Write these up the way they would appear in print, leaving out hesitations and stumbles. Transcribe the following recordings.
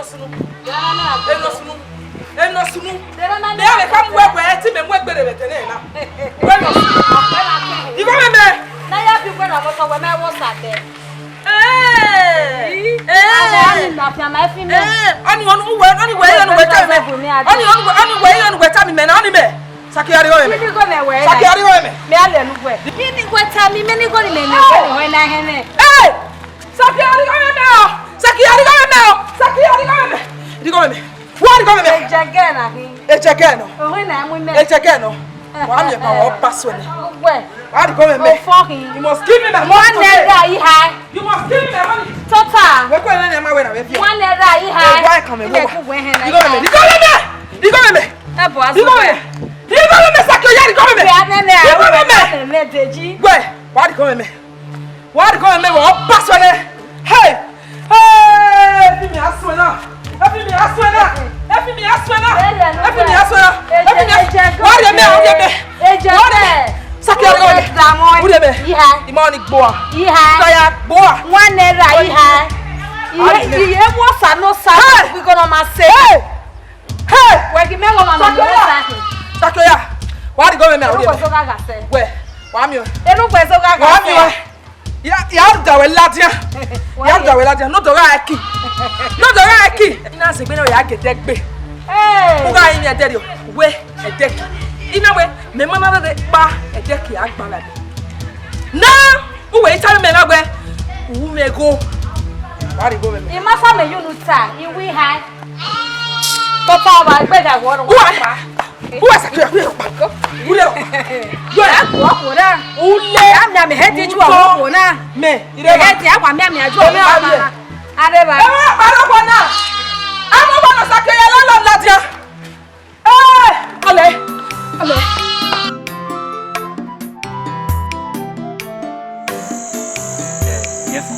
sunu. Eno sunu. Me ave kam we ti me mo egbere betene na. We no sunu. Igo me. Na ya bi gbe na mo so we me wo sate. Ani na pia ma fi me. Ani wonu we ta me. Ani we ta me na ani me. Sakiari o me. Sakiari o me. Me ale nu gwe. Ni gweta mi me ni go ni me ne go ni na hene. Sakiari o me o. Sakiari o me o. Sakiari o me. Digo me. What go me? Ejagena hi. Ejagena. O na mu me. Ejagena. Wa me pa wo paso ni. Gwe. What go me? You must give me my money. One naira yi high. You must give me my money. Total. We ko na ma we na we fi. One naira yi high. Why come me? Digo me. Digo me. E bo aso. Digo me sakio ya digo me. Digo me deji. Gwe. What go me? What go me? Wo paso ni. Hey. Hey, fi mi aso na. Efi mi aswena. Wari me. Sakiari o me. Uri me. Imani gboa. Saya gboa. One naira iha. Iye wo sa no sa. We gonna ma say. Hey. We give me one mama no sa. Sakiya. Wari go me uri me. So ga say. We. Wa mi o. Enu kwe so ga. Wa mi o. Ya da we ladia. Ya da we ladia. No do ra ki. No do ra ki. Ina se gbe na ya gedegbe. Uga yin ede o. We edeki. Ina we me mama de pa edeki agbara mi. Na uwe tell me na gbe. Wu me go. Wari go me. E ma fa me yunu ta. Iwi high. Papa ba gbe da wo ro. Uwa Sakiya ku pa. Ule o. Yo ko na. Ule. Am me head ju awo ko na. Me. Ire head ya kwa me aju o me ama. Areba. E wa pa lo ko na. Amo ba no Sakiya la ladia. Ale. Yes.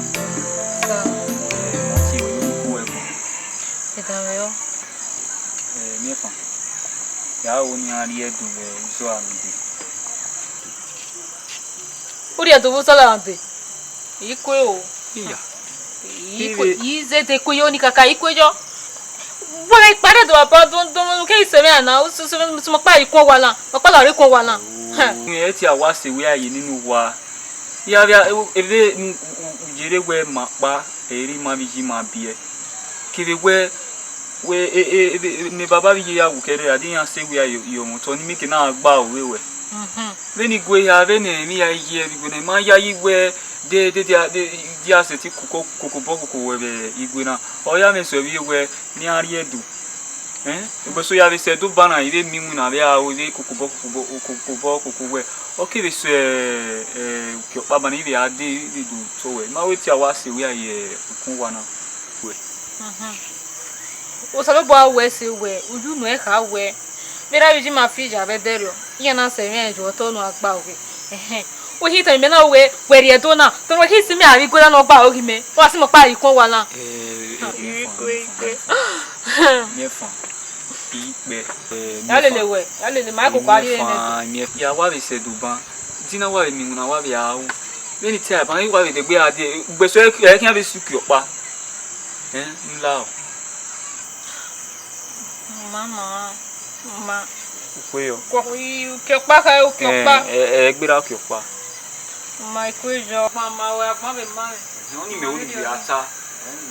Mochi we ku e ko. Itawe Miefa. Ya oni ari edu so amide. Uri edu so la ante. Ikwe o. Iya. Ikwe ize te ko yo ni kaka ikwe jo. Wọ́n ìpàdé tó wà pa tó ke isere ana o so mo pa ikun wa la. Mo pa la ri kun wa la. E ti awa se we aye nínú wa. Ya bia ebe jere we ma pa eri ma biji ma bie. Kire we me baba bi ya wu kere adi yan se we aye yo mo to ni mi ke na gba owe we. Leni gwe ya be ne mi ya ye bi gwe ma ya yi we de aseti koko boko we be igwe na o ya me so bi we ni ari edu ebe so ya be se do bana ire mi mu na be a o de koko boko we o ke be so ki o pa bana ire ade du so we ma we ti awa se we aye kun wa na we O salo bo we se we uju no e ka we mira bi ji ma fi ja be derio iye na se mi ejo to no agba we o hita mi na we ri edo na to no hisi mi ari go na no gba ori me wa si mo pa ikun wa la Miefa. Ipe. ya lele ma ko kwari ne ya wa be se duban dina wa mi nguna wa be awu leni ti aban wa be de gbe ade gbeso e kian be su ki opa nla o mama kwe o ko ke pa ka o ke pa gbera ki opa ma ko jo mama we apon be ma oni me ori bi ata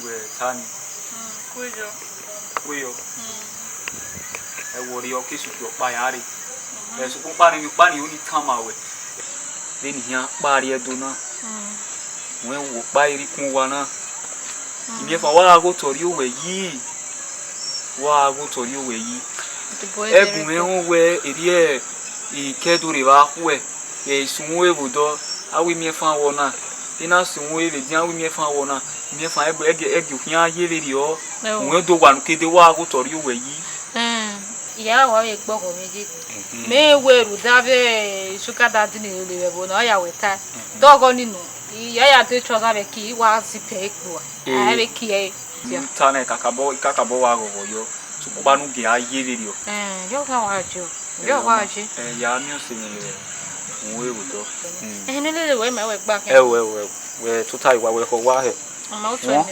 we tani ko kwe o e wori o ke su ki opa ya re e su kun pa ni oni tan ma we leni yan pa ri edo na we wo pa iri kun wa na Miefa wa go tori o we yi wa go tori o we yi egun ehun we eri ikedure ba we sunwo ebudo awi Miefa wo na ina sunwo ebe dia awi Miefa wo na Miefa ege hia ayele ri o won do wa kede wa go tori o we yi ya wa ye gbo ko meji me we ru dabe suka dadi ni le bo na ya weta dogo ninu ya te choza be ki wa si pe ku a be ki e tane kakabo wa go yo so po banu ge ayele ri o yo ka wa jo yo wa ji ya mi o se ni le won ebudo ni le we ma we gba ke we total wa we ko wa he ma o to ni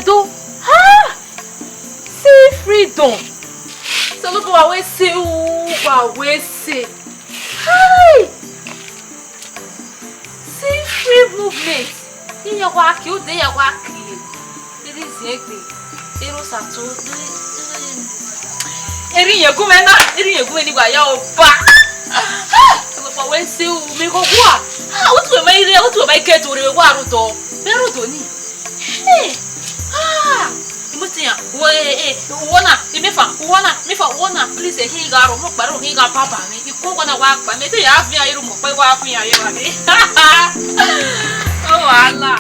do. Ah! See freedom. So look what we say. What we say. Hi. See free movement. Iya waki, o de ya waki. Ele zegbe. Ero sato. Eri yegume ni gwa ya oba. Look what we say. Me go gwa. Ah, what we mai get ore we gwa rudo. Be rudo ni. Hey. Ah. Mutia, wona, please he garo mo paro he ga papa mi. Iko kona wa pa me te ya fi ayiru mo pe wa fi aye wa ni. Oh Allah.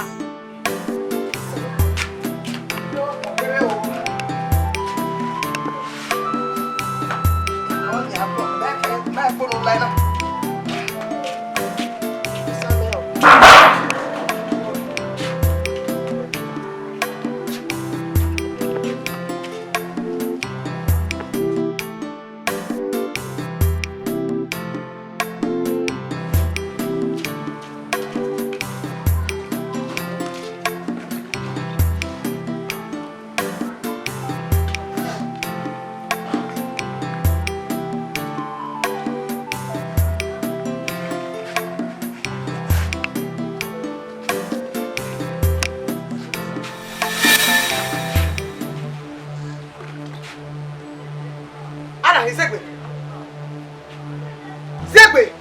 Zegbe.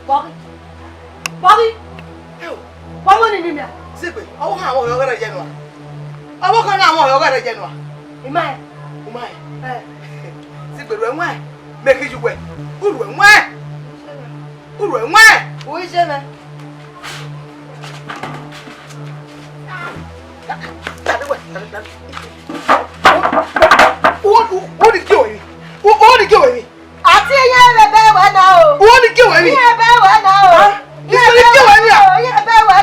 Bobby. What one in here? Zegbe. Awo kan awon yo je no. Awo kan na awon yo je no. Imai. Zegbe ru enwa. Make you we. Uru enwa. Wo ise me. What the kill me? Ati ye bebe we na o. What the kill me? Ye be we na o. Ye be we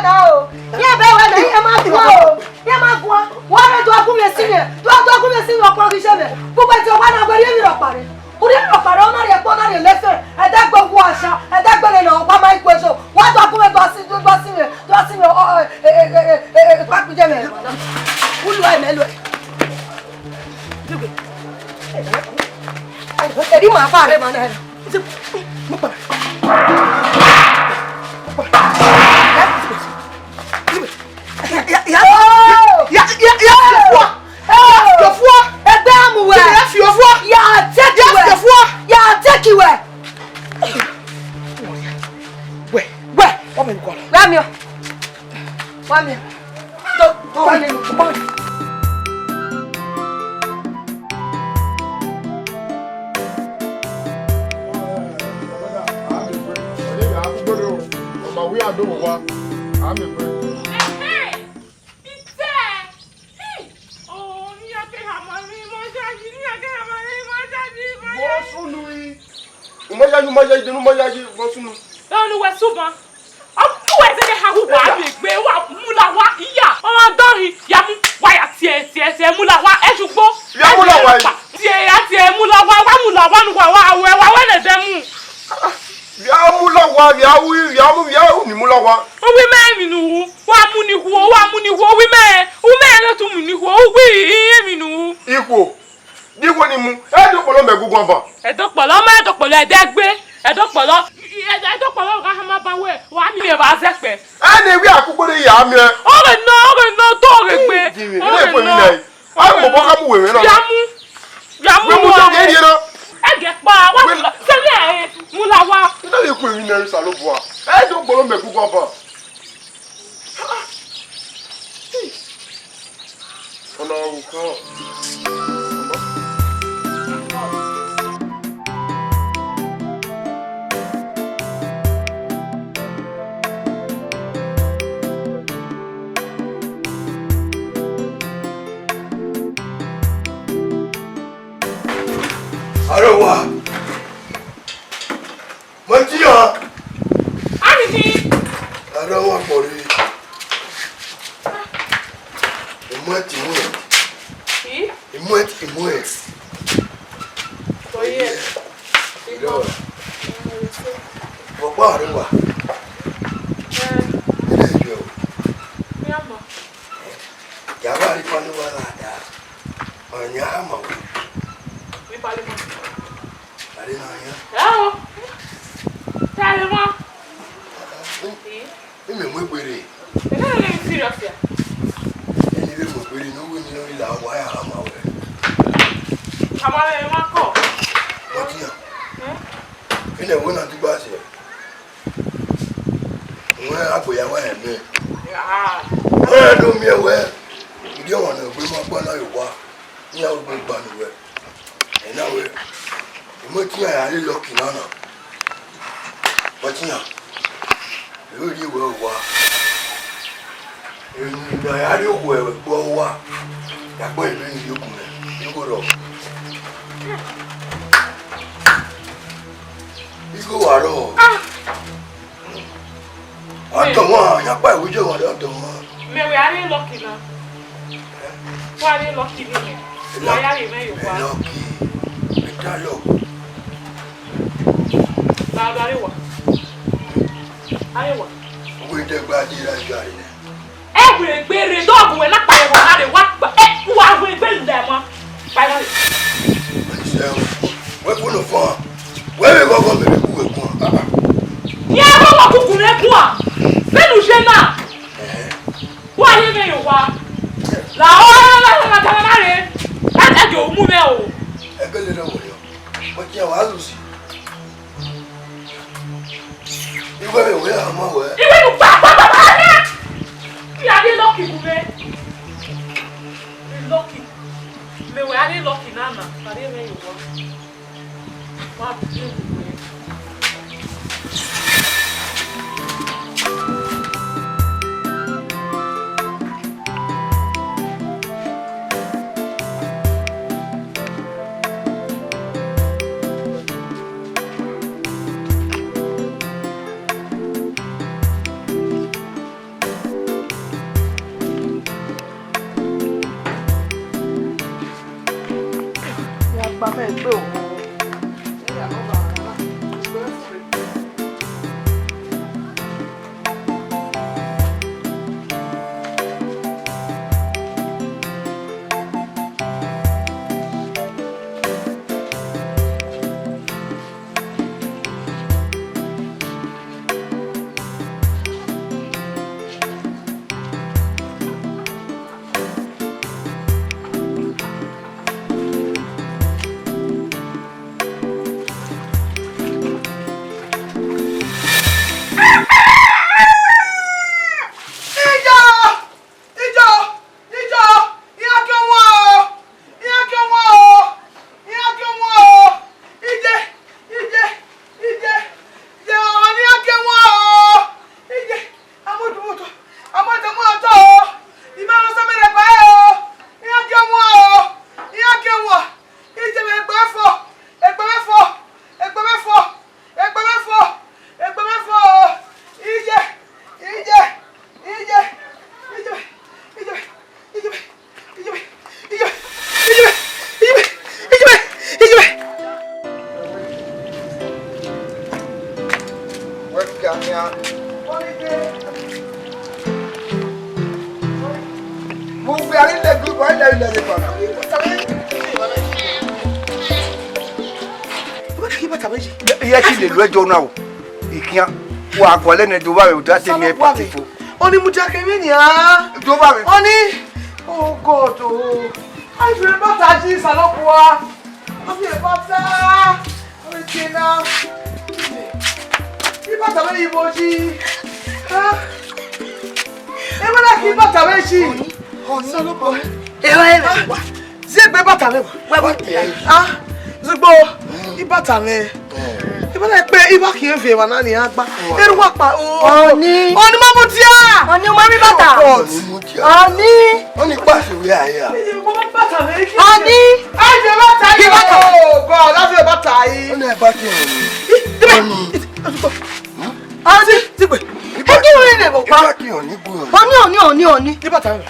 na o. Ye be we na ye ma gwa o. Ye ma gwa. Wa re do agun me sine. Do agun me sine oporo ki se me. Gbogbo ti o wa na gbere mi ro pare. Ori ro pare o na re po na re lefe. E da gbogbo asa. E da gbere na wa ma ipo so. Wa do agun me do sine o pa ku je me. Ulu e me lo. Jadi apa ada mana? We are doing what? I'm a friend. Arewa. Matia. Arifi. Arewa pori. Imwet. Oye. Iro. Papa arewa. Mi amo. Ya va ri panu wa Mi pali mo. Pali na ya. Hello. Tell me. Emi mo gbere. Ẹ serious ya. Eni be mo gbere no wo ni lórí la wa ya ma we. Àwọn ẹ ma ko. Mo ti yan. Ene wo na ti gba se. Wọ́n àgbéyàwó ẹ̀ mi. Wọ́n ló mi ẹ̀wẹ́. Ìdí ọ̀wọ̀n náà gbé máa gbọ́n náà yóò wá ní àwọn gbé gbanu rẹ̀. Ẹ̀nà wẹ̀. Ìmọ̀ tí yàn yàrá lọ kì náà. Wọ́n ti yàn. Yóò rí ìwé wá. Ìgbà yàrá yóò wọ ẹ̀wẹ̀ gbọ́ wá. Yàgbọ́ ìlú ní yókù rẹ̀. Yókù rọ̀. Igbó wà rọ̀. Ọ̀dọ̀ wọn, yàpá ìwújọ́ wọn lọ́dọ̀ wọn. Mẹ̀wẹ̀ á ní lọ́kì náà. Wọ́n á ní lọ́kì nínú. Wọ́n á yára ìmẹ́yìn wá. Lọ́kì, ìdálọ̀. Láàbà àríwá. Àríwá. Owó ìdẹ́gbà dìrà ìgbà rẹ̀. Ẹ wùrẹ̀ gbére dọ́ọ̀bù wẹ̀ lápá ẹ̀wọ̀n láre wá gbà. Ẹ wà wùrẹ̀ gbé ǹdẹ̀ mọ́. Báyọ̀ rẹ̀. Wọ́n fún un fún ọ. Wọ́n lè kọ́kọ́ mẹ́rin kú ẹ̀kún ọ. Ní ẹ̀rọ wọ̀ kúkú rẹ̀ kú à. Lẹ́nu ṣe náà. Wọ́n á yé mẹ́yìn wá. Làwọn ọlọ́lọ́lọ́lọ́lọ́ rẹ̀ látẹ̀jọ́ òmú mẹ́ o. Ẹgbẹ́ lè lọ wọ̀nyọ́. Wọ́n ti àwọn àlùsí. Ìwé ìwé àmọ́ wẹ̀. Ìwé ìlú pàápàá rẹ̀. Bí adé lọ́kì kú mẹ́. Lọ́kì. Mẹ̀wẹ̀ adé lọ́kì náà nà. Adé mẹ́yìn wá. Wọ́n á bí ìwé. Ẹjọ́ náà ìkíyàn wọ àkọọ́lẹ̀ ní ìjọba rẹ̀ òdá tẹ̀mí ẹ̀ pàtìfò. Ó ní mú jákè mí nìyà. Ìjọba rẹ̀. Ó ní oh God o. Àìsàn bàtà jí ìsàlọ́kù wa. Wọ́n fi bàtà. Wọ́n fi ṣe náà. Kí bàtà lẹ́yìn ìbò jí. Ẹ wọ́n náà kí bàtà lẹ́yìn jí. Ìsàlọ́kù wa. Ẹ̀rọ wá. Ṣé gbé bàtà lẹ́wọ̀? Wẹ́wọ́. Zugbo ibàtà lẹ́. Ibana pe iba ki n fe wana ni agba. Eru wa pa o. Oni mo mutia. Oni mo mi bata. Oni. Oni pa se we aya. Mo mo bata me ki. Oni. Ai je bata yi. Oh God, that's your bata yi. Oni e bata oni. Oni. Ani ti pe. E ki won le bo pa. Bata oni bu. Oni. Ni bata yi.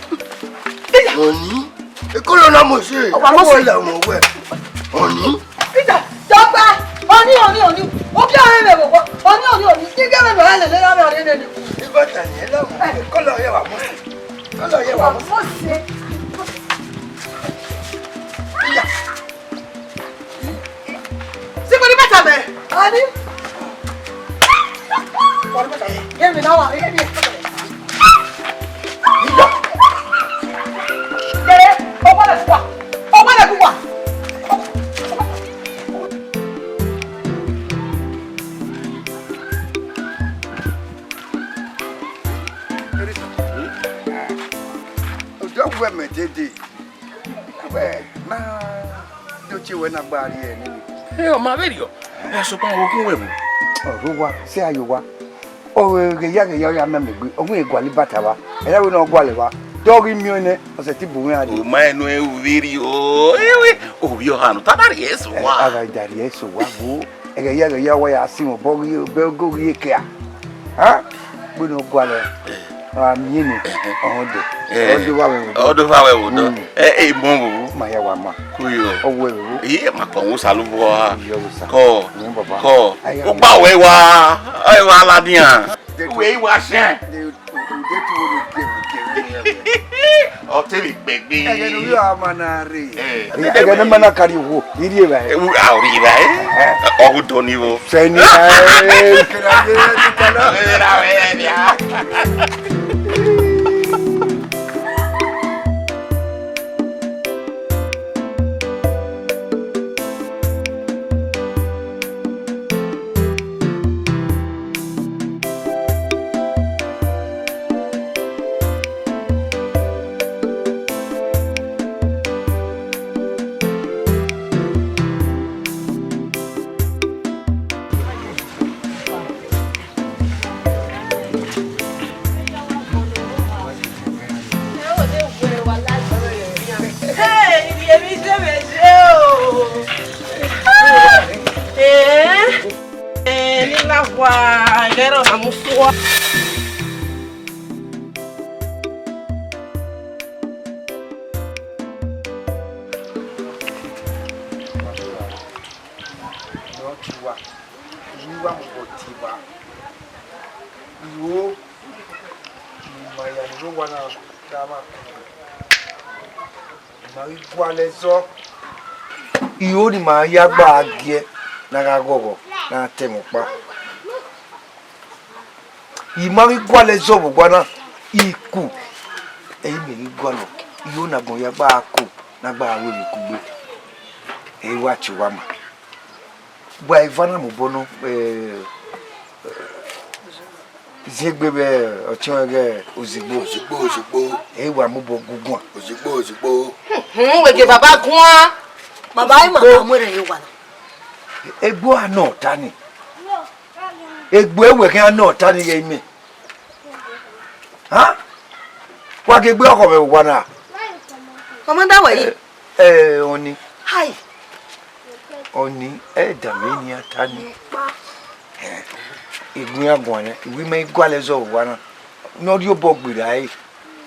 Oni. E ko lo na mo se. Wa mo se la mo we. Oni. Ija, jọba. Oni. O ki are me bo. Oni. Ti ge me le le na me ore ne. Ni bata ni e la mo. Ko lo ye wa mo. Ko lo ye wa mo. Mo se. Si kò ní bẹ́tà bẹ̀. Ani. Yẹ́mi náà wà. Yẹ́mi. Yẹ́rẹ́ ọgbọ́dọ̀ ti wà. Ọgbọ́dọ̀ ti wà. Ojo we me dede. Abe na do chi we na gba ri e ni. O ma berio. E so pa ogun we mu. Oro wa se ayo wa. O ge ya me me gbe. Ogun e gwale bata wa. E ya we na gwale wa. Dori mi one o se ti buwe ade. O ma enu e uvirio. Ewe. O bio hanu tadari eso wa. Aga dari eso wa wo. E ge ya wa ya si mo bo ri be go ri ke a. Ha? Bu no gwale. Mi ni odo. Odo fa we wodo. Mo wo. Ma ya wa ma. Kuyo. Owo e wo. Ma ko wo salu bo ha. Ko. Ko. O pa we wa. Ai wa ladian. We wa shen. O te bi gbegbe. Ege no yo amanare. Ege no mana kari wo. Iri e ba. A ori ba o do ni wo. Seni iyo ni ma ya gba agie na ga gogo na temo pa i ma ri gwa le zo bo na iku e mi ri gwa lo iyo na gon ya gba ku na gba awe mi ku gbe e wa chi wa ma gba ivana mo bono zegbe be ochon ge ozigbo e wa mo bo gugun ozigbo Wege baba gun. Baba ai ma mo re yi wa. Egbo ana ota ni. Egbo ewe kan ana ota ni ye mi. Ha? Wa ge gbe oko me wa na. Commander wa yi. Oni. Hi. Oni da me ni ata ni. Igun agun ne. Iwi me gwale zo wa na. No ri obo gbere ai.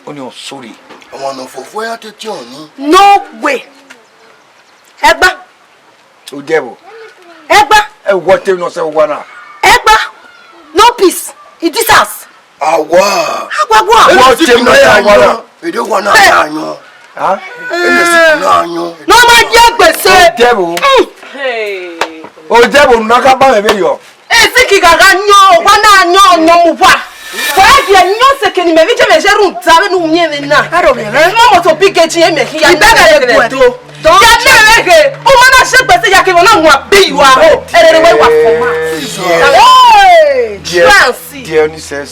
Oni o sorry. Ọmọ no fofo ya tete oni. No way. Egba. O jebo. Egba. E what no se wa na. Egba. No peace. In this house. Awa. Agwagwa. What no ya wa na. Ede wa na anyo. Ha? Ede si na anyo. No ma je gbese. Jebo. Hey. O jebo na ka ba me be yo. Esi ki gaga nyo wa na nyo mu wa. Kwa dia nyo se ke ni me vi je me jeru ntabe nu nye me na. Aro me. Mo mo to big echi e me ki ya na le do. Ya na le ke. O ma na se gbese ya ke mo na nwa be you are ho. Ere we wa for ma. Hey! Chance. Dia ni se.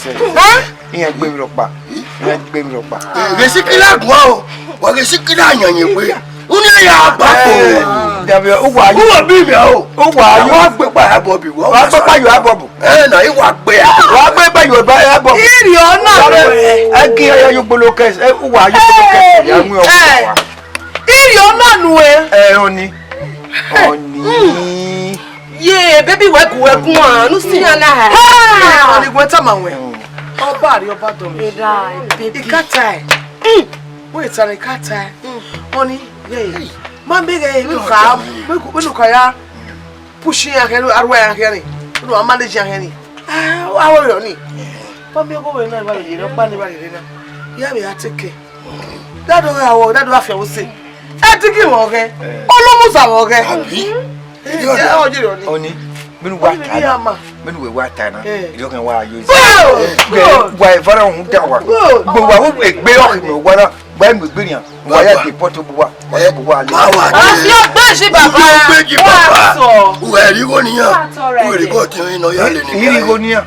Iyan gbe mi ro pa. Resikila gun o. Wa resikila yanyin pe. Uni ya ba ko. Dabi o wa Ku wa bi mi o. o wa Yo yo gbe pa abo bi wo. wa pa yo abobu. Na i wa gbe. Wa gbe pa yo ba abobu. Iri ona re. Agi yo gbolo kes o wa yo gbolo kes ya mu o wa. Iri ona nu e. Oni. Ye baby weku anu si na ha. Oni gwe ta ma we. Oba ri oba do mi. Baby. Ikata e. Wait, an ikata. Honey, yeah. Man big e mi ka, we no ka ya pushing ahelu arwa aheri. No manage aheri. Awo yo ni. Man be go we na ba le no pa ni ba le na. Ya be ateke. That do awo, that do afia wo say. Etiki woke. Olomusa woke. Abi. Oni. Menu wa tana. Menu we wa tana. You can wa use. Why fara hu da wa. Gbo wa wo egbe o mi wa na. Gba mi gbe yan. Wa ya de portable wa. Portable wa le. Asi ogbe si baba. O eri go niyan. O eri go tin ina ya le ni. Iri go niyan.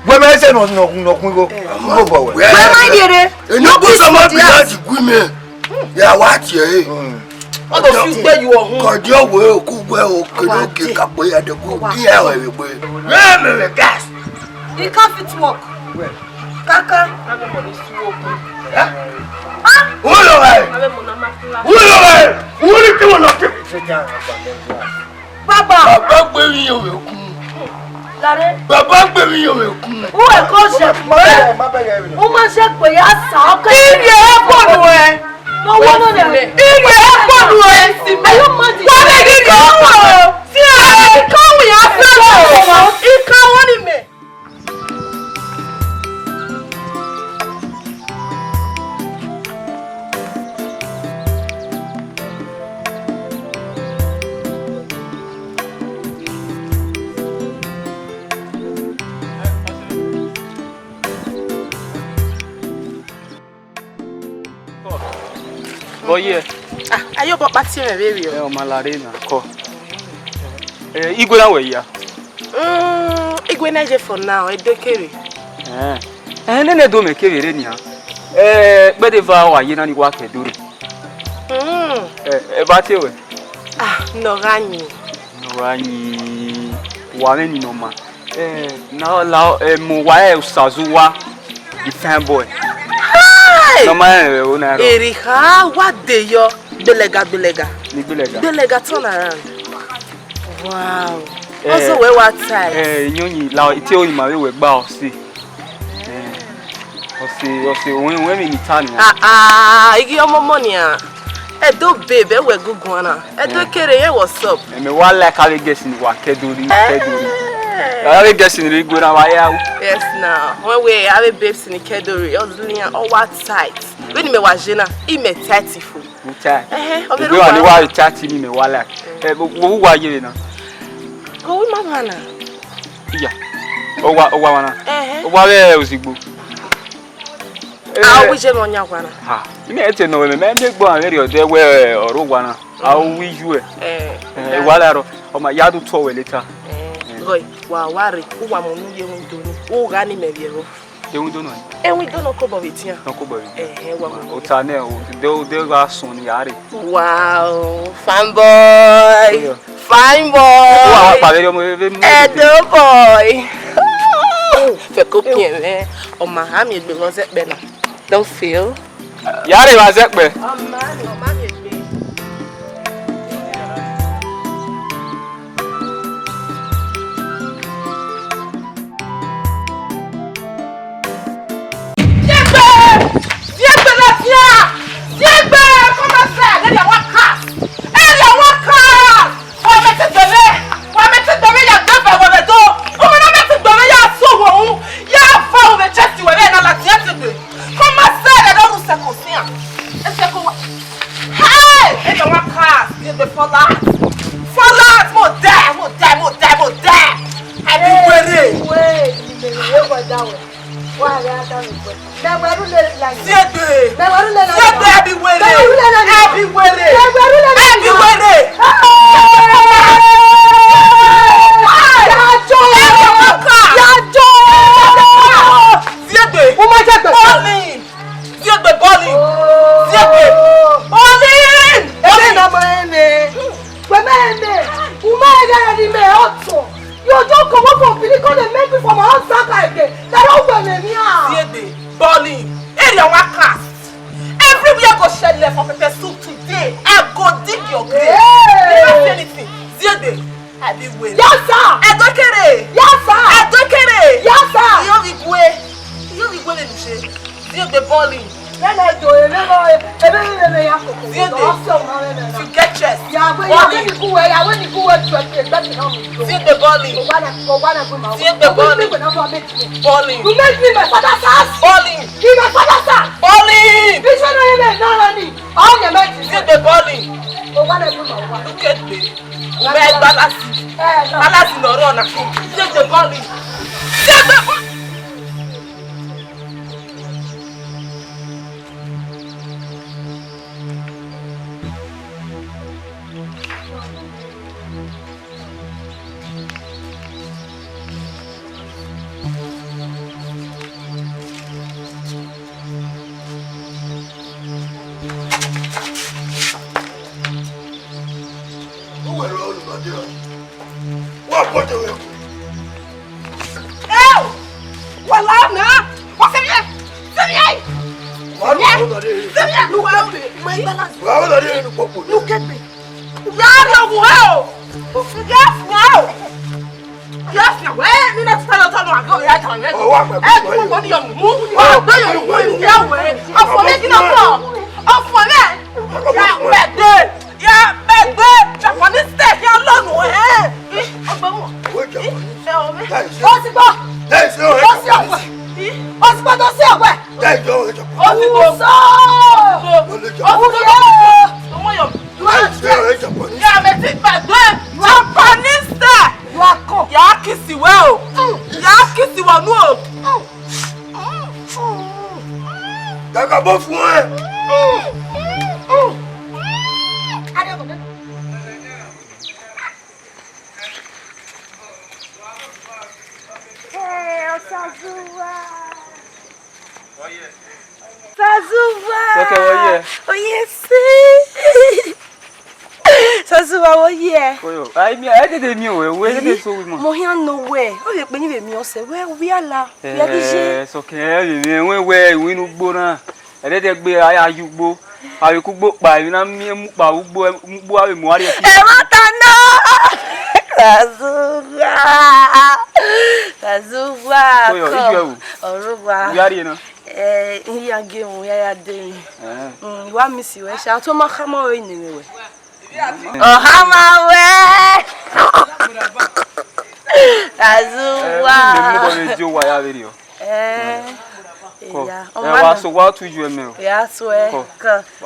Gbe me se no kun go. Go bo we. Where my dear? Eni go sama bi lati gwi me. Ya wa ti e. What do you say you are? Kodi owe oku gbe o kenoke kapo ya de go ki e we gbe. Me gas. You can't fit work. Kaka. Ulo ai. Uri ki wona ti. Baba. Baba gbe yin o ku. Lare. Baba gbe yin o ku. Who e ko se mo? Who ma se pe ya sa o ka. Ibi e ponu e. No one on there. Ibi e ponu e si me. Wa le di ko wo. Si a ko wi a fe lo. Ika woni me. Boye. Ayo papa ti me baby O malare na ko. Igwe na we ya. Igwe na je for now, e dekere. Nene do me kevere ni ha. Gbede va wa yi na ni wa keduru. Ba te we. No ganyi. No anyi wa me ni no ma. Na la mo wa e usazuwa the fine boy. No ma o na ro. Erika, what dey yo? Belega. Ni belega. Belega turn around. Wow. Also we what side? Nyonyi la ite o ma we gba o si. O si we mi ni tani. Igi omo money ah. Edo babe, we gugu na. Edo kere ye what's up? Me wa like how guess ni wa keduri. I guess in Rigo na wa ya. Yes now. When we have babes in Kedori, all what side. When me wa jena, I me 30 fu. O be wa ni wa chat ni me wa like. Wo wa ye na. Go we mama na. Iya. O wa na. O wa be ozigbo. Ah, we je mo nya kwa na. Ha. Ime ete no me me gbo an eri ode we oru wa na. A o wi ju e. Wa la ro. O ma ya do to we later. Boy, wa wari, uwa mo nu ye windoni. O ga ni me biero. Ye windono. Windono ko bo bitia. No ko bo. Wa mo. O ta ne o de ga sun ni are. Wow, fine boy. Fine boy. Wa pa le mo Edo boy. Fe ko pien me. O ma ha mi egbe lo se pe na. Don't feel. Yare wa se pe. O ma mi egbe. Balling. You make me my father's house. Balling. Be my father's house. Balling. This one no, On your man is the body. Oh, what a woman. Look at me. Where's Balasi? Balasi no run. Take the body. Take the body. Look at me.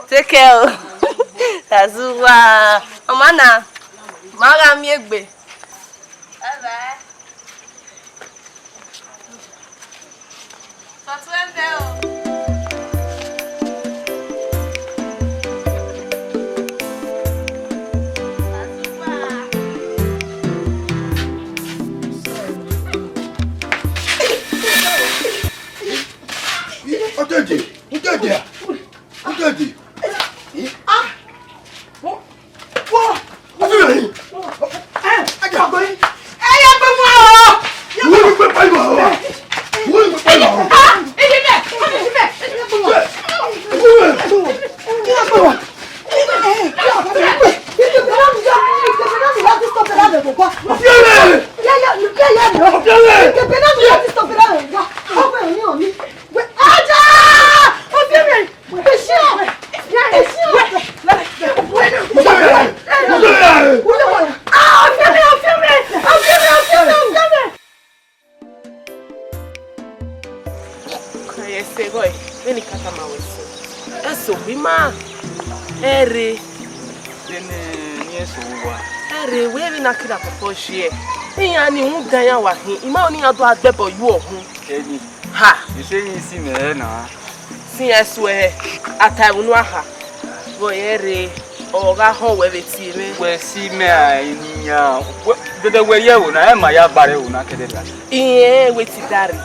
Take care. That's why. Amana, Maga Miegbe. Ha! You say you see me now? See, I swear, at I will not have. Boy, or I hold with it. Well, see me, the way you are, my yabare will not get it. Eh, wait, Daddy.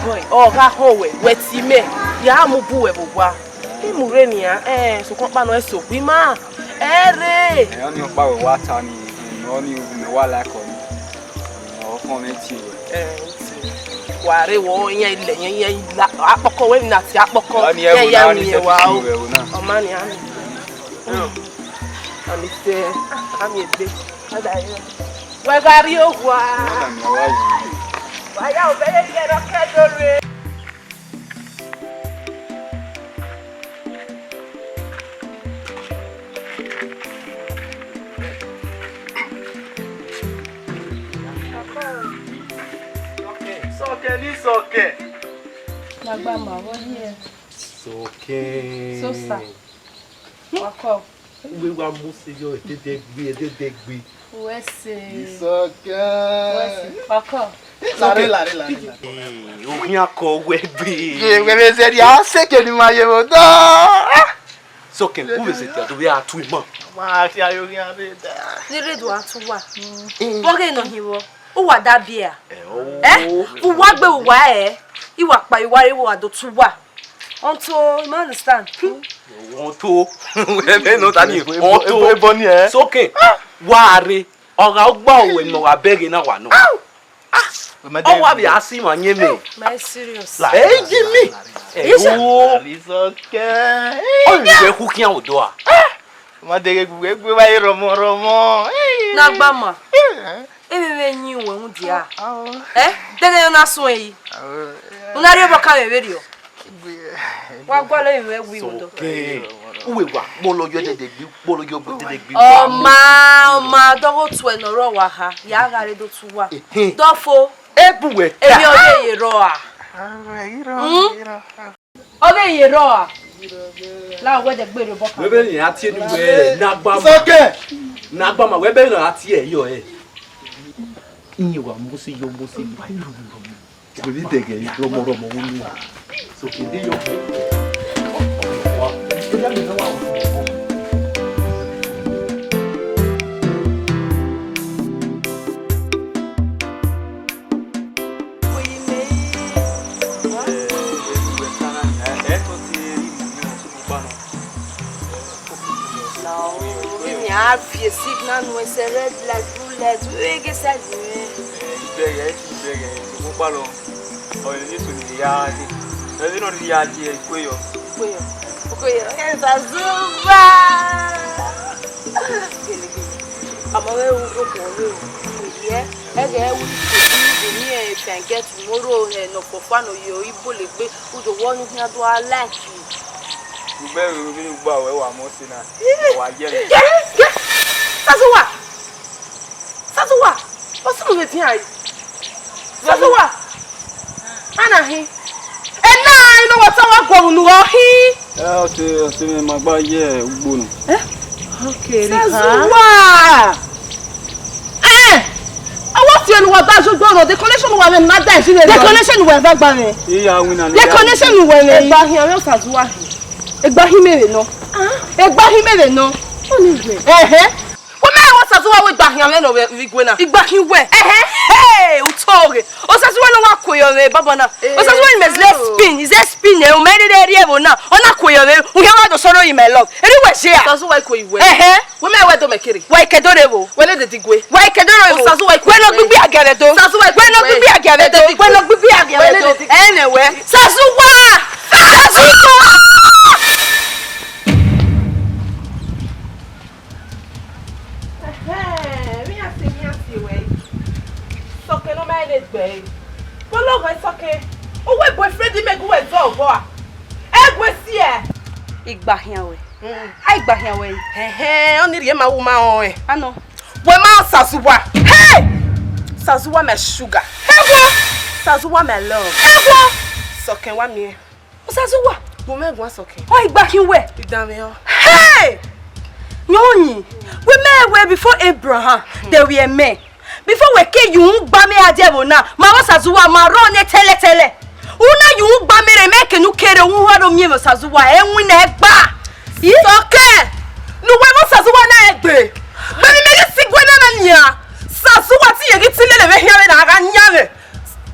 Boy, or I hold with me. Yamu Buewa. Murenia, so come on, so we ma. Eh, on your power, what on you in the wall like on it. Ware wo yen apoko we na ti apoko ya mi wa o ma ni ani ani se ami egbe ada yo we gari o wa ya o bele ke ro ke dore Okay. Nagbama, what here? Okay. So sir. Wako. We were mostly your dead be. Wese. It's okay. Wako. La. O minha cor webi. We said ya second my year. So can who is it that we are two months? Ma ti ayo rin ade da. Dire do atuwa. Boge no hiwo. O wa da bia. Wo wa gbe wo wa Iwa pa iware wo adotuwa. Onto, you understand? Onto. We no tani. Onto e boni e. So can ware ora ogba owe no wa bege na wa no. Oh, wa bi asi ma nye me. My serious. Eh, Jimmy. Oh, it's okay. Oh, we ku kian odo a. Ma dege gbe wa romo. Na gba ma. Emewe nyi we hu dia. Dede na so yi. Una re boka we radio. Wa gwa lo iwe wi odo. Uwe wa bolo yo dede gbe, bolo yo dede gbe. O ma dogo tu enoro wa ha. Ya gare do tu wa. Dofo. Ebuwe. Emi oye yero a. Oge yero a. La we de gbere boka. We be ni ati enu we na gba ma. Soke. Na gba ma we be na ati e yo e. Inyi wa musi yo musi ba yo. We bi dege romo wonu. Soke de yo. Wa. Ya me na wa. Fie signal no se red light blue light we get side Ibere mo pa lo o ni so ni ya ni e no ri ya ji e kweyo esa zuba ama we u ko we ye e ge wu ni e can get tomorrow no for no yo ibo le gbe u do wonu hin do like Ibere mi gba we wa mo si na wa je le Sazuwa. What's wrong with you? Sazuwa. Anahi. And now I know what's our goal. See me, my boy, yeah, Ugbonu. Okay, Sazuwa. I want you to know that you go. The connection was not that. The connection was back by me. Yeah, we know. The connection was back here. Sazuwa. Egbahimere no. Egbahimere no. Sazuwa we gba hian no we gwena igba hin we hey utore o sazuwa no wakoyo we baba na o sazuwa ni mesle spin is a spin e o meri de riebo na ona koyo we u wa do soro in my love eri we share sazuwa ko iwe we me we do mekiri we kedorebo we le de digwe we kedorebo sazuwa ko no gbigbi agere do sazuwa ko no gbigbi agere do we no gbigbi agere do anyway sazuwa Owe boyfriend me go e zo bo a. Egwe si e. Igba hian we. Ai gba hian we. Oni rie ma wo ma on e. Ano. We ma Sazuwa. Hey! Sazuwa me sugar. Ewo. Sazuwa me love. Ewo. Soken wa mi e. Sazuwa. Bo me gwa soken. O igba hian we. Idame o. Hey! Nyonyi. We me before Abraham. There we are men. Before we ke you gba me adebo na ma wa Sazuwa ma ro ne tele una you gba me re make nu kere wu ho do mi mo Sazuwa enwi na egba soke nu we mo Sazuwa na egbe be mi me sigwe na nya Sazuwa ti yegi ti lele be hia na aga nya me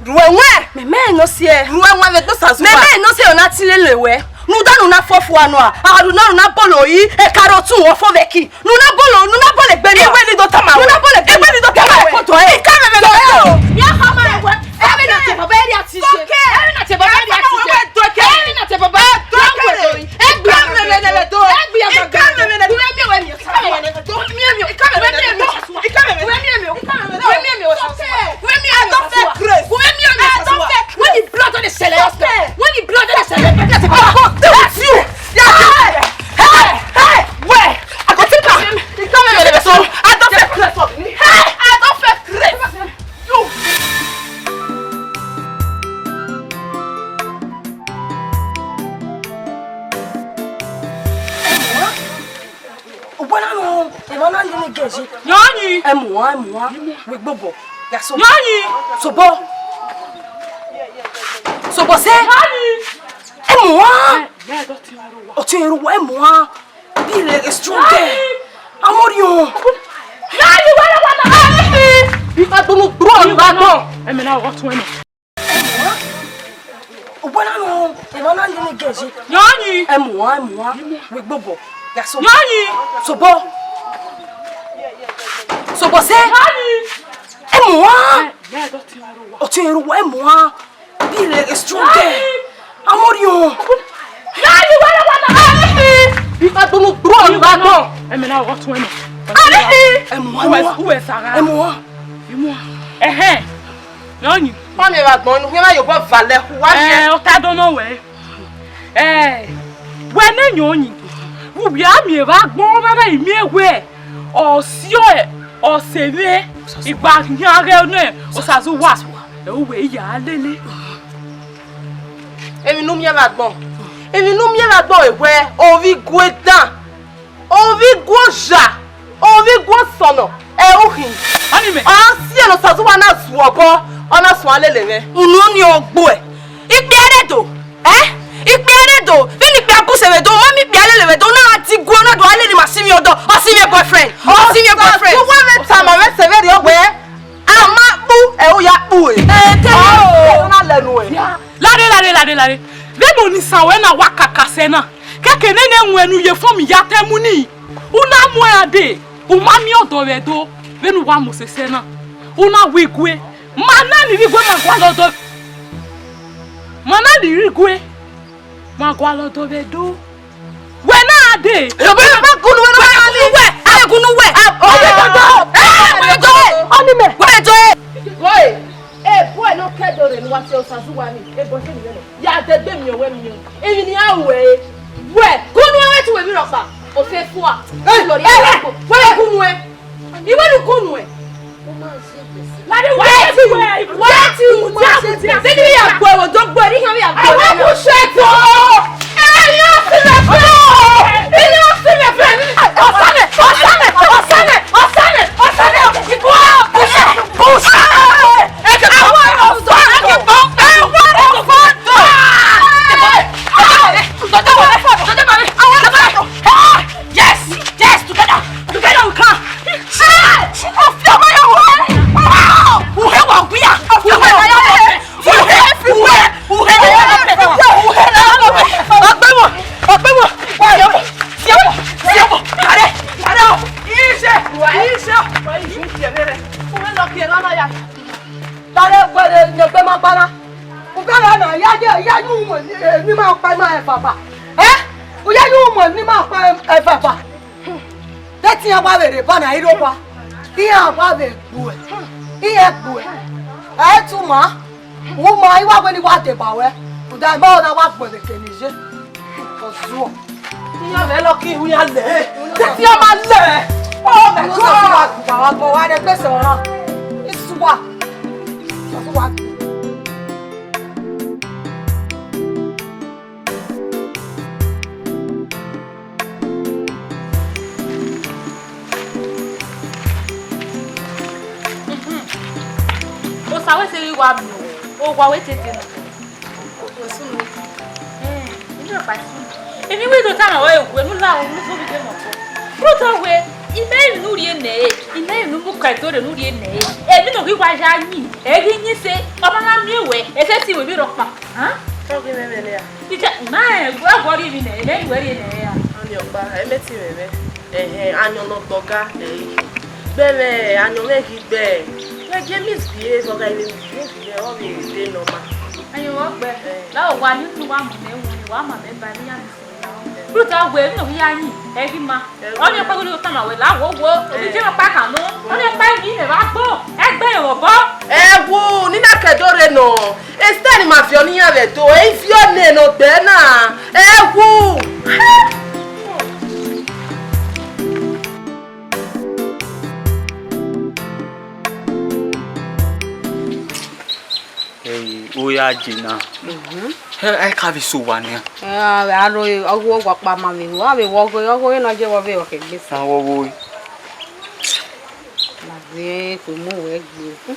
ruwenwe me no sie ruwenwe we do Sazuwa me no se ona ti lele we nu danu na fofu anu a adu na bolo yi e karotu won fo veki nu na bolo egbe ni egbe ni do tama nu na bolo egbe ni do tama ko to e ka me lo ya ha ma egbe e na te baba eri ati se e na te baba eri ati se e na te baba egbe me do egbe ya ga me me do mi we mi ka me me do mi ka me me do ka me me when the blood on the cellar when the blood on the cellar that's you yeah hey where I go take her I don't Nani? Emwa. We bobo. Ya so. Nani? Sobo. Sobo se. Nani? Emwa. Yeah, don't you know. Otiru emwa. Be strong there. Amorio. Nani, wala. If I don't grow on that door. I'm now what when. Bueno, Emana ni geji. Nani? Emwa. We bobo. Ya so. Nani? Sobo. Sobo se. Nani? Emwa. Yeah, don't you know. Otiru emwa. Be strong there. Amorio. Nani, wala. If I don't grow on that door. I'm now what when. Emwa. Sarah? Emwa. Nani? On est là-dedans, nous venons de voir Valère. On t'a donné ouais. When Nani? Vous bien mieux va bon va y mieux ouais. Oh si oh c'est vrai. Il va rien rien. On ça se voit. Oui, il y a lélé. Et nous mieux là-dedans. Et nous mieux là-dedans ouais, on vit goédan. On vit goja. On vit gosono. Eh ohin. Anime. Ah si on ça se voit na suobo. On a soalé les mains. Nous n'y ogbo e. Ikperedo. Ikperedo. Vini pe akuse we do, mami pe ale le do na ati go na do ale ni masimi odo. O si me boyfriend. O si me boyfriend. So what me time we se very ogbo e. Ama bu e o ya bu e. Oh, na lenu e. Lade. Vemo ni sawe na wakaka sena. Keke nene nwenu ye fo mi ya temu ni. Una mo ade. O mami odo we do. Venu wa mo se sena. Una wigwe. Mana ni rigwe magwa lodo bedo we na ade Yo be kunu we na ali we ale kunu we oni me boy boy no kedore ni wa se osazuwa ni bo se ni ya de gbe mi owe mi emi ni awe we kunu we ti we mi ropa o se fu a lori we kunu we iwe ni kunu we Ladi wait you say you are boy o don boy ri kan ya boy I want to shake you Bana iropa iya ba be gbu iya gbu tuma wo ma iwa gbe ni wa te ba we to da ba na wa gbo de kenije ozuo iya be lo ki hu ya le ti o ma le o me go wa gbo wa de gbese ran isuwa isuwa sawe se wa bi o wa we tete na o sunu ni o pa si emi we do ta na o ewu enu la o so bi de mo ko to we ime nu ri ene ime nu mu ka to de nu ri ene emi no wi wa ja yin e ri yin se o ma na mi we e se ti we bi ro pa to ge me le ya ti ja na e go ri bi ne e me we ri ene ya ani opa e me ti me anyo no toga bele anyo me ki be je misbehave oga ile misbehave o be dey normal ayo wo pe la o wa ni tu wa mo ne wa ma me ba ni ya mi Ruta we no ya yin e bi ma o ni pa go ta ma we la wo obi je pa kan no o ni pa yin e ba gbo e gbe yo bo wo ni na kedore no e stand ma fi oni yan re to e fi o ne no gbe na wo Oya jina. I can't be so one. I know I walk by my way. I will walk over and I give away. Okay, this. Ni ko mo we gbe.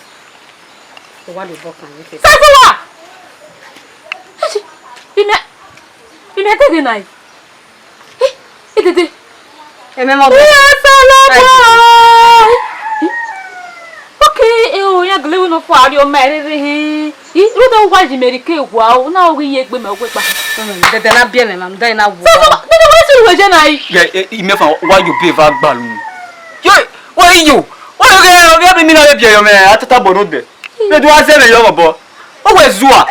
To wa le bokan ni fe. Safuwa. Ime tede nai. Tede. Eme mo. Okay, ya glewu no fa ari o merere he. Ru do wa ji meri ke wa o na o ye gbe me o gbe pa. Tete na bia me mam dai na wo. Safuwa, ni wa si we je nai. Yeah, imefa wa you be va gbalu. Yo, what are you? What are you be me na be yo me atata bono de. Me do ase me yo bo. O we zua.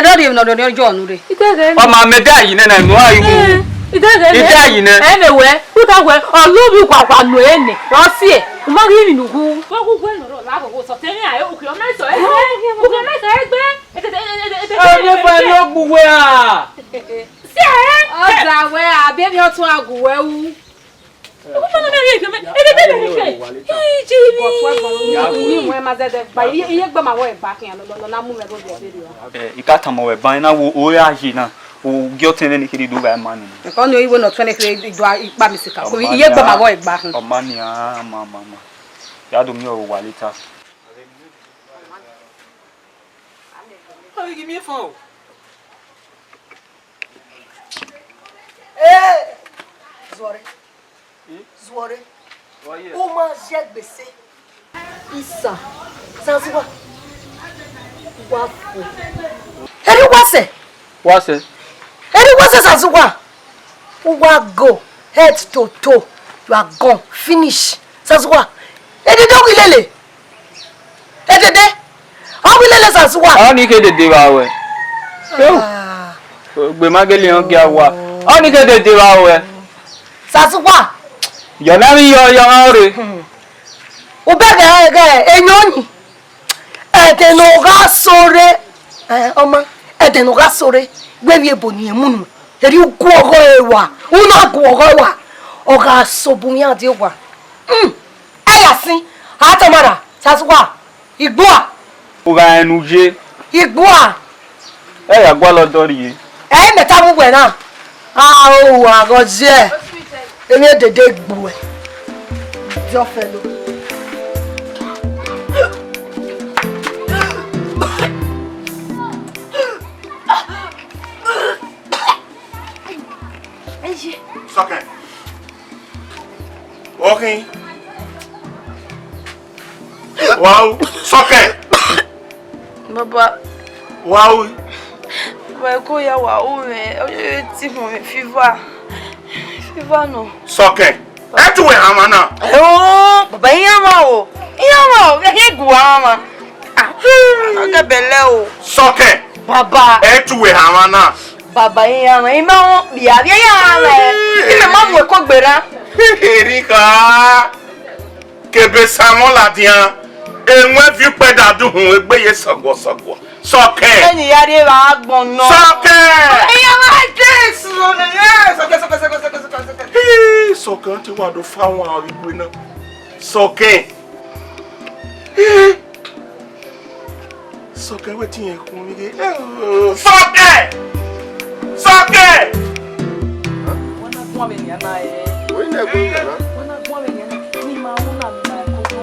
No dey no dey jo nu re. Itege. O ma me da yi na mo ayi. Ida yi na. Emewe, uta we, olubi kwakwa no ene. Ro si e, mo ri mi nugu. Wo ku gwe no ro la go so temi aye o ki o me so e. O ki me so e gbe. O fa no gbuwe a. Si e. O da we abi mi o tun aguwe wu. O mo na me ri ke me. E de me ke. Ji mi. Ni mo ma zede gba iye gba ma wo e gba kin lo na mu me go de ri o. Ikata mo we ban na wo o ya yi na. O gyoten ni kiri do ba man ni. Ko no iwo no 23 do ipa mi sika. Ko iye gba ma wo e gba kin. O man ni a mama. Ya do mi o wa later. Give me a phone. Zore. Zore. O ma je gbese. Isa. Sansiwa. Wa fo. Eri wase. Wase. Eri wase Sansiwa. Wa go head to toe. You are gone. Finish. Sansiwa. Edi do wilele. Edede. O wilele Sansiwa. O ni ke de wa we. Gbe magele on gya wa. O ni ke de wa we. Sansiwa. Yo na mi yo ore. O be ge enyoni. Ede no ga sore. Oma, ede no ga sore. Gbe wi ebo ni emunu. Eri gu ogo ewa. Una gu ogo ewa. O ga so bu yan de wa. Ayasin. Atamara. Sansiwa. Igboa. O ga enu je. Igboa. Ya gwa lo dori e. Meta mu gbe na. O wa go je. Emi dede gbo e. Jo felo. Soke. Okay. Wow, soke. Baba. Wow. Wa ko ya wa o me, o ti mo me fever. Fever no. Soke. Etuwe hamana. Baba iyama o. Iyama o, ke guwa ma. Aga bele o. Soke. Baba. Etuwe hamana. Baba iyama, ima o bia iyama. Ime ma mo ko gbera. Erika. Kebe samo la dia. Enwe vi peda du hun egbeye sagwo. Soke. Eni ya de wa agbon no. Soke. Iyama Jesus. Soke. Soke ti wa do fa won arigbe na. Soke. Soke wetin e kun mi ge. Soke. Soke. Wana kwa me ni na e. We na go na. Wana kwa me ni ma una na ko.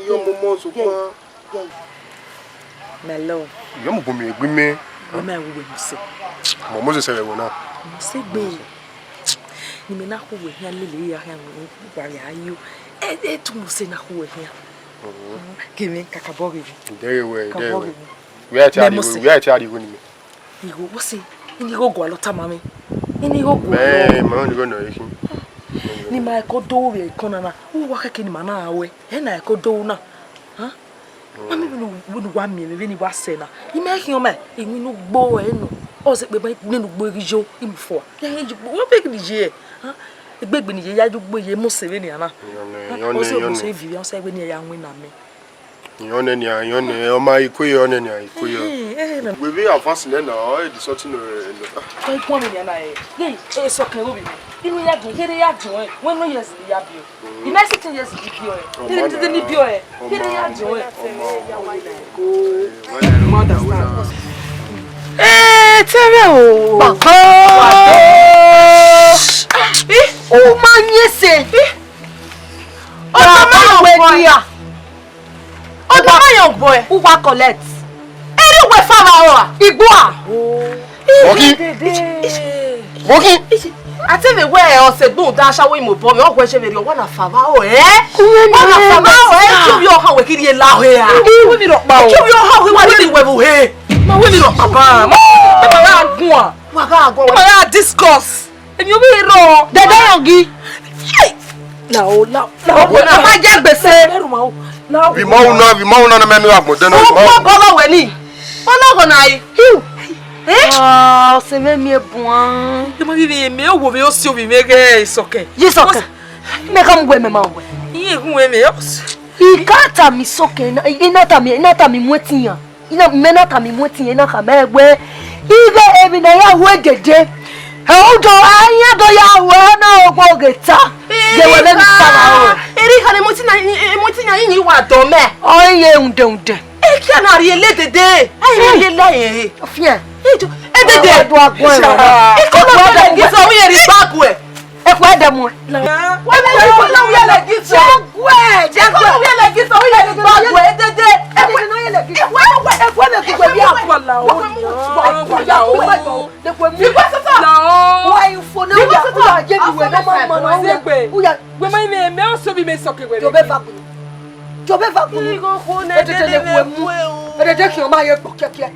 Yo momo so kwa. Melo. Yo mo bomi egbime. Wo ma wo we se. Momo se sele wona. Mo se gbe. Ni me na ko we hia lele ya hia wo wa ya yu. Tu mo se na ko we hia. Kimi kakabori. There we. We are tired we ni. Igo wo se. Ni go go alota mami. Ni go go. Ma ni go no yi. Ni ma ko do we kona na. Wo wa keke ni ma na awe. E na ko do na. Ha? Mami we wa mi me ni wa se na. Ni me hin o me. Emi no gbo e no. O se pe ba ni no gbo rijo imfo. Ya ye gbo. Wo pe ki je. Ha? Egbegbe ni je ya ju gbo ye mo se we ni ana. O se vivi o se we ni ya nwin na me. Yone o ma ikoye yone ni ikoye. We be advance na o e di sorting no. Ko ipon mi na e. Ye so kan obi. Inu ya gun kere ya gun e. When no years ya bio. The next 16 years di bio e. Did ni bio e. Kere ya gun e. Tere o. Baba. O ma nyese. Odomayo boy. Who wa collect? Anyway, farmer. Igboa. Woki. I tell you where I said no dash away mo bomb. O question me one afama o One afama o Kill your how we kiri la ho ya. We ni ro pa o. Kill your how we wa ni we bu he. Ma we ni ro papa. Ma ga gun a. Wa ga gun. Ma ga discuss. Emi o bi ro. Dede yogi. La o. Ma je gbese. Vi mo na menu agboden no. O go we ni. Ono go na yi. Ah, c'est même mieux bon. Je me dis mais où veut aussi vivre que soke. Je soke. Mais comme vous me mawe. Il vous aimez aussi. Il kata mi soke inata mi mwetia. Ina menata mi mwetia ina kama egbe. Ibe ebi na ya we dede. Odo anya do ya we na ogbo geta. Je wele mi sala o. Eri kale motina yin wa do me. Oye unde. E ki ana ri ele dede. Ai ri ele. Ofia. Dede do agbon e ko lo le gi so we ri back we e ko ede mu we be ko lo we le gi so je ko lo we le gi so we ri back we dede e ko no ye le gi we e ko le ko bi akwa la o le ko mi la o wa info na ya je bi we na ma na o ya we me o so bi me soke we to be va ku ni go ko ne dede le ko mu dede ki o ma ye po keke